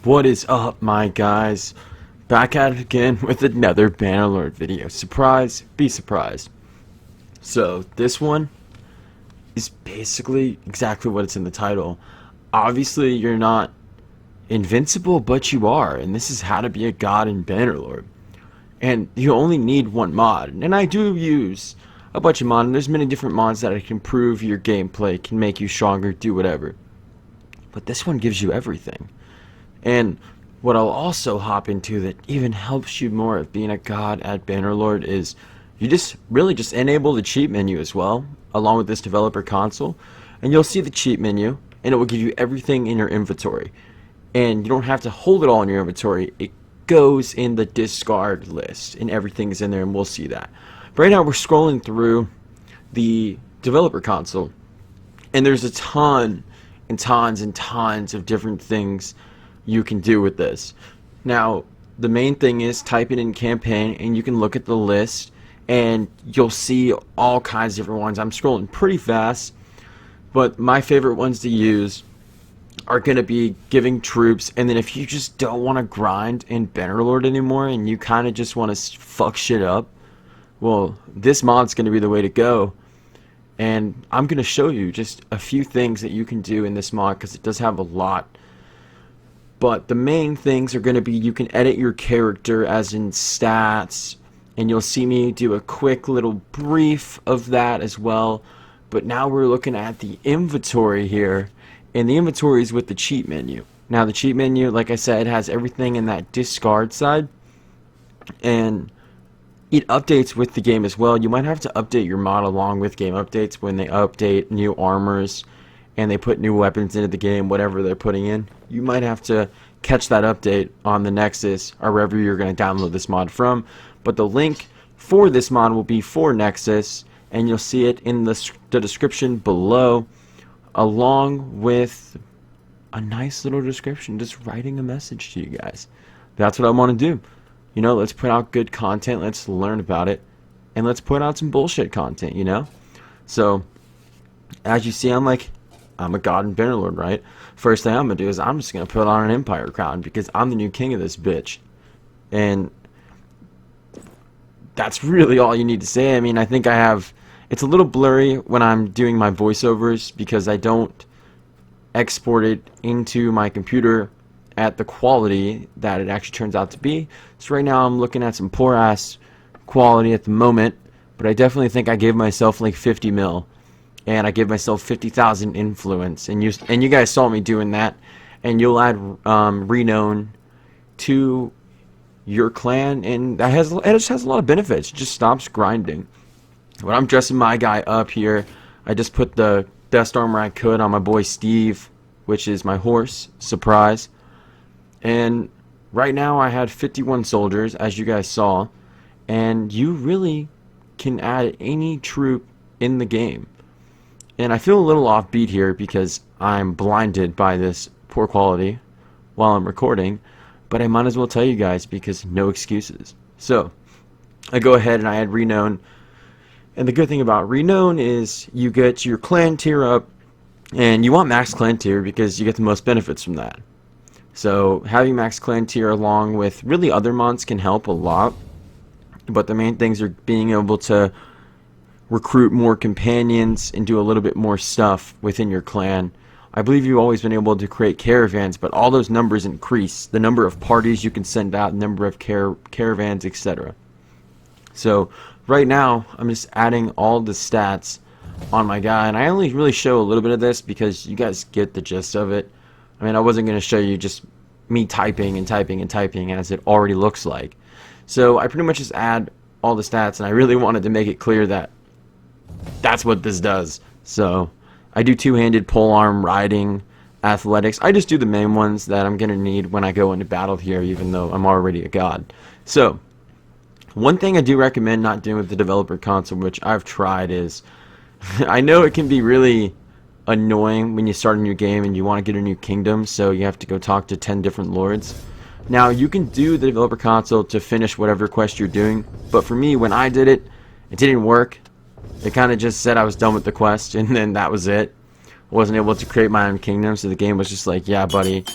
What is up, my guys? Back at it again with another Bannerlord video. Surprise, be surprised. So, this one is basically exactly what it's in the title. Obviously, you're not invincible, but you are, and this is how to be a god in Bannerlord. And you only need one mod, and I do use a bunch of mods, and there's many different mods that can improve your gameplay, can make you stronger, do whatever. But this one gives you everything. And what I'll also hop into that even helps you more at being a god at Bannerlord is you just enable the cheat menu as well, along with this developer console, and you'll see the cheat menu, and it will give you everything in your inventory. And you don't have to hold it all in your inventory. It goes in the discard list, and everything is in there, and we'll see that. But right now we're scrolling through the developer console, and there's a ton and tons and tons of different things you can do with this. Now, the main thing is type it in campaign, and you can look at the list, and you'll see all kinds of different ones. I'm scrolling pretty fast, but my favorite ones to use are going to be giving troops. And then if you just don't want to grind in Bannerlord anymore, and you kind of just want to fuck shit up, well, this mod's going to be the way to go. And I'm going to show you just a few things that you can do in this mod, because it does have a lot. But the main things are going to be you can edit your character as in stats, and you'll see me do a quick little brief of that as well. But now we're looking at the inventory here, and the inventory is with the cheat menu. Now the cheat menu, like I said, has everything in that discard side, and it updates with the game as well. You might have to update your mod along with game updates when they update new armors and they put new weapons into the game, whatever they're putting in. You might have to catch that update on the Nexus or wherever you're going to download this mod from. But the link for this mod will be for Nexus, and you'll see it in the description below, along with a nice little description, just writing a message to you guys. That's what I want to do. You know, let's put out good content, let's learn about it, and let's put out some bullshit content, you know? So, as you see, I'm a god in Bannerlord, right? First thing I'm going to do is I'm just going to put on an Empire crown, because I'm the new king of this bitch. And that's really all you need to say. I mean, I think I have... It's a little blurry when I'm doing my voiceovers, because I don't export it into my computer at the quality that it actually turns out to be. So right now I'm looking at some poor ass quality at the moment, but I definitely think I gave myself like 50 mil. And I give myself 50,000 influence, and you guys saw me doing that. And you'll add renown to your clan, and it just has a lot of benefits. It just stops grinding. When I'm dressing my guy up here, I just put the best armor I could on my boy Steve, which is my horse. Surprise. And right now I had 51 soldiers, as you guys saw, and you really can add any troop in the game. And I feel a little offbeat here because I'm blinded by this poor quality while I'm recording, but I might as well tell you guys because no excuses. So, I go ahead and I add renown, and the good thing about renown is you get your clan tier up, and you want max clan tier because you get the most benefits from that. So, having max clan tier along with really other mods can help a lot, but the main things are being able to recruit more companions and do a little bit more stuff within your clan. I believe you've always been able to create caravans, but all those numbers increase. The number of parties you can send out, the number of caravans, etc. So right now I'm just adding all the stats on my guy, and I only really show a little bit of this because you guys get the gist of it. I mean, I wasn't going to show you just me typing and typing and typing as it already looks like. So I pretty much just add all the stats, and I really wanted to make it clear that that's what this does. So I do two-handed, polearm, riding, athletics. I just do the main ones that I'm gonna need when I go into battle here, even though I'm already a god. So one thing I do recommend not doing with the developer console, which I've tried, is I know it can be really annoying when you start a new game and you want to get a new kingdom, so you have to go talk to 10 different lords. Now you can do the developer console to finish whatever quest you're doing, but for me, when I did it, it didn't work. It kind of just said I was done with the quest, and then that was it. I wasn't able to create my own kingdom, so the game was just like, yeah, buddy,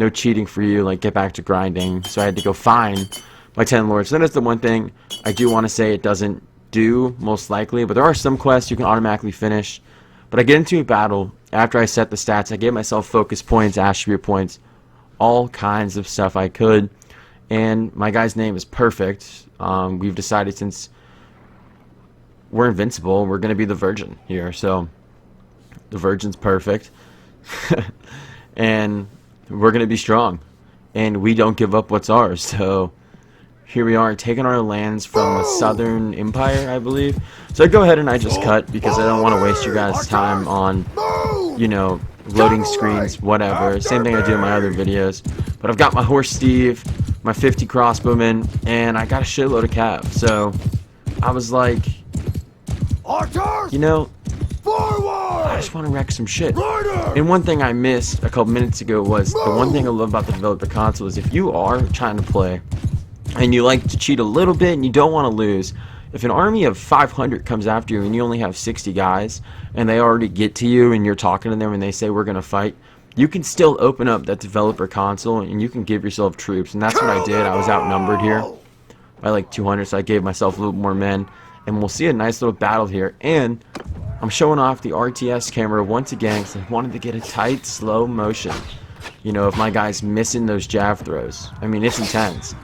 no cheating for you, like get back to grinding. So I had to go find my 10 lords. Then that's the one thing I do want to say it doesn't do, most likely, but there are some quests you can automatically finish. But I get into a battle, after I set the stats, I gave myself focus points, attribute points, all kinds of stuff I could, and my guy's name is perfect. We've decided, since we're invincible, we're going to be the Virgin here, so the Virgin's perfect. And we're going to be strong, and we don't give up what's ours. So here we are, taking our lands from the Southern Empire, I believe. So I go ahead and I just cut, because I don't want to waste your guys' time on, you know, loading screens, whatever. Same thing I do in my other videos. But I've got my horse Steve, my 50 crossbowmen, and I got a shitload of cap. So I was like, you know, I just want to wreck some shit. And one thing I missed a couple minutes ago was, the one thing I love about the developer console is, if you are trying to play and you like to cheat a little bit and you don't want to lose, if an army of 500 comes after you and you only have 60 guys and they already get to you and you're talking to them and they say we're gonna fight, you can still open up that developer console and you can give yourself troops. And that's what I did. I was outnumbered here by like 200, so I gave myself a little more men, and we'll see a nice little battle here. And I'm showing off the RTS camera once again because I wanted to get a tight, slow motion, you know, if my guy's missing those jab throws. I mean, it's intense.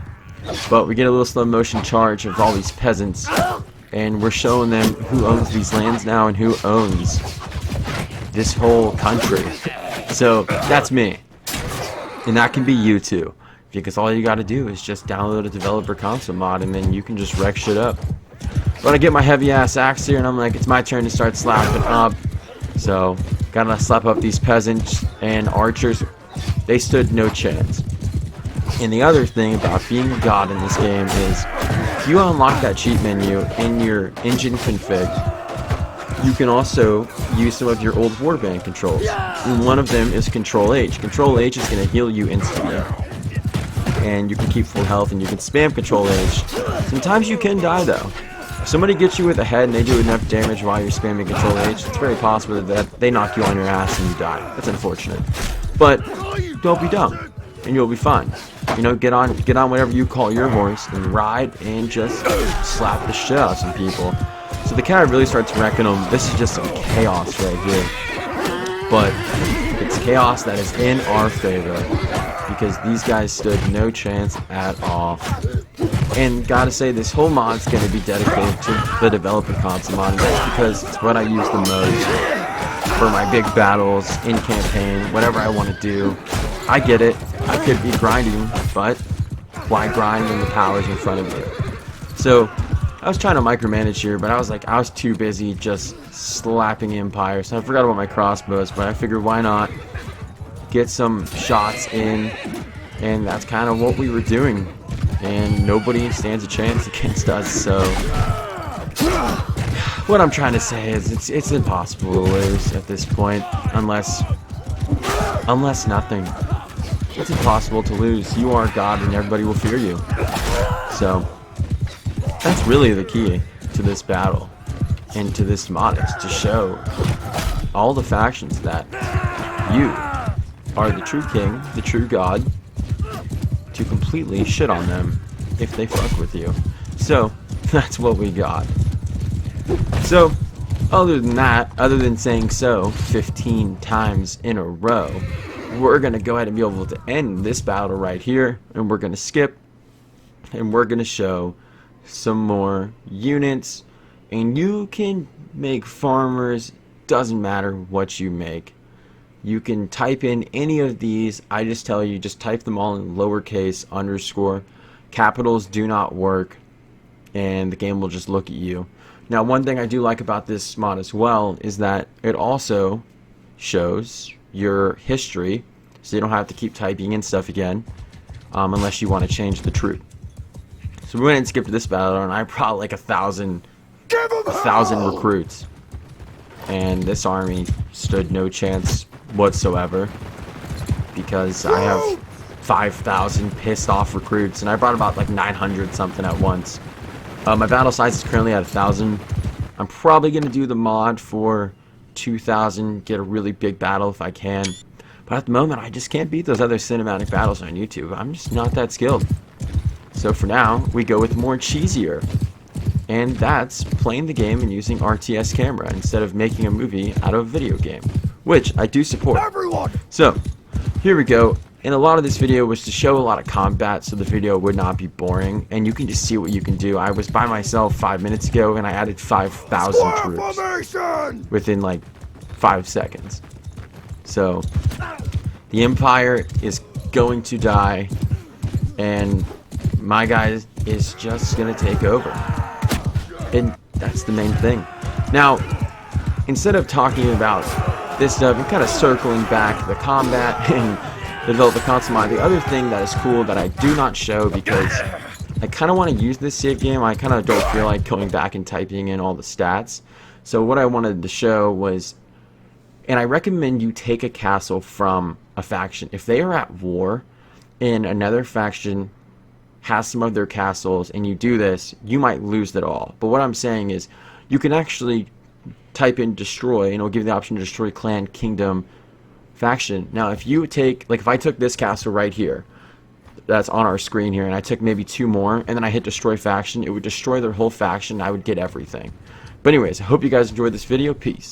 But we get a little slow motion charge of all these peasants, and we're showing them who owns these lands now and who owns this whole country. So that's me, and that can be you too, because all you got to do is just download a developer console mod, and then you can just wreck shit up. But I get my heavy ass axe here, and I'm like, it's my turn to start slapping up. So gotta slap up these peasants and archers. They stood no chance. And the other thing about being a god in this game is, if you unlock that cheat menu in your engine config, you can also use some of your old warband controls. And one of them is Control H. Control H is going to heal you instantly. And you can keep full health, and you can spam Control H. Sometimes you can die though. If somebody gets you with a head and they do enough damage while you're spamming Control H, it's very possible that they knock you on your ass and you die. That's unfortunate. But don't be dumb, and you'll be fine. You know, get on whatever you call your horse and ride and just slap the shit out of some people. So the cat really starts wrecking them. This is just some chaos right here. But it's chaos that is in our favor, because these guys stood no chance at all. And gotta say, this whole mod's gonna be dedicated to the developer console mod, because it's what I use the most for my big battles, in campaign, whatever I want to do. I get it. I could be grinding, but why grind when the power's in front of me? So I was trying to micromanage here, but I was too busy just slapping Empire, so I forgot about my crossbows. But I figured, why not get some shots in, and that's kind of what we were doing. And nobody stands a chance against us. So what I'm trying to say is, it's impossible to lose at this point, unless nothing. It's impossible to lose. You are God, and everybody will fear you. So that's really the key to this battle and to this mod, is to show all the factions that you are the true king, the true god, to completely shit on them if they fuck with you. So that's what we got. So other than that, other than saying so 15 times in a row, we're going to go ahead and be able to end this battle right here, and we're going to skip, and we're going to show some more units. And you can make farmers, doesn't matter what you make. You can type in any of these. I just tell you, just type them all in lowercase underscore. Capitals do not work, and the game will just look at you. Now, one thing I do like about this mod as well is that it also shows your history, so you don't have to keep typing in stuff again, unless you want to change the troop. So we went and skipped this battle, and I brought like a thousand recruits, and this army stood no chance whatsoever, because I have 5,000 pissed off recruits, and I brought about like 900 something at once. My battle size is currently at 1,000. I'm probably gonna do the mod for 2,000, get a really big battle if I can. But at the moment, I just can't beat those other cinematic battles on YouTube. I'm just not that skilled. So for now, we go with more cheesier. And that's playing the game and using RTS camera instead of making a movie out of a video game, which I do support. Everyone! So, here we go. And a lot of this video was to show a lot of combat so the video would not be boring, and you can just see what you can do. I was by myself 5 minutes ago, and I added 5,000 troops Formation! within like 5 seconds. So, the Empire is going to die, and my guy is just going to take over. And that's the main thing. Now, instead of talking about this stuff and kind of circling back the combat and develop the console mod, the other thing that is cool that I do not show because I kind of want to use this save game. I kind of don't feel like going back and typing in all the stats. So what I wanted to show was, and I recommend you take a castle from a faction. If they are at war and another faction has some of their castles and you do this, you might lose it all. But what I'm saying is you can actually type in destroy and it'll give you the option to destroy clan, kingdom, faction. Now if you take, like if I took this castle right here that's on our screen here and I took maybe 2 more and then I hit destroy faction, it would destroy their whole faction and I would get everything. But anyways, I hope you guys enjoyed this video. Peace.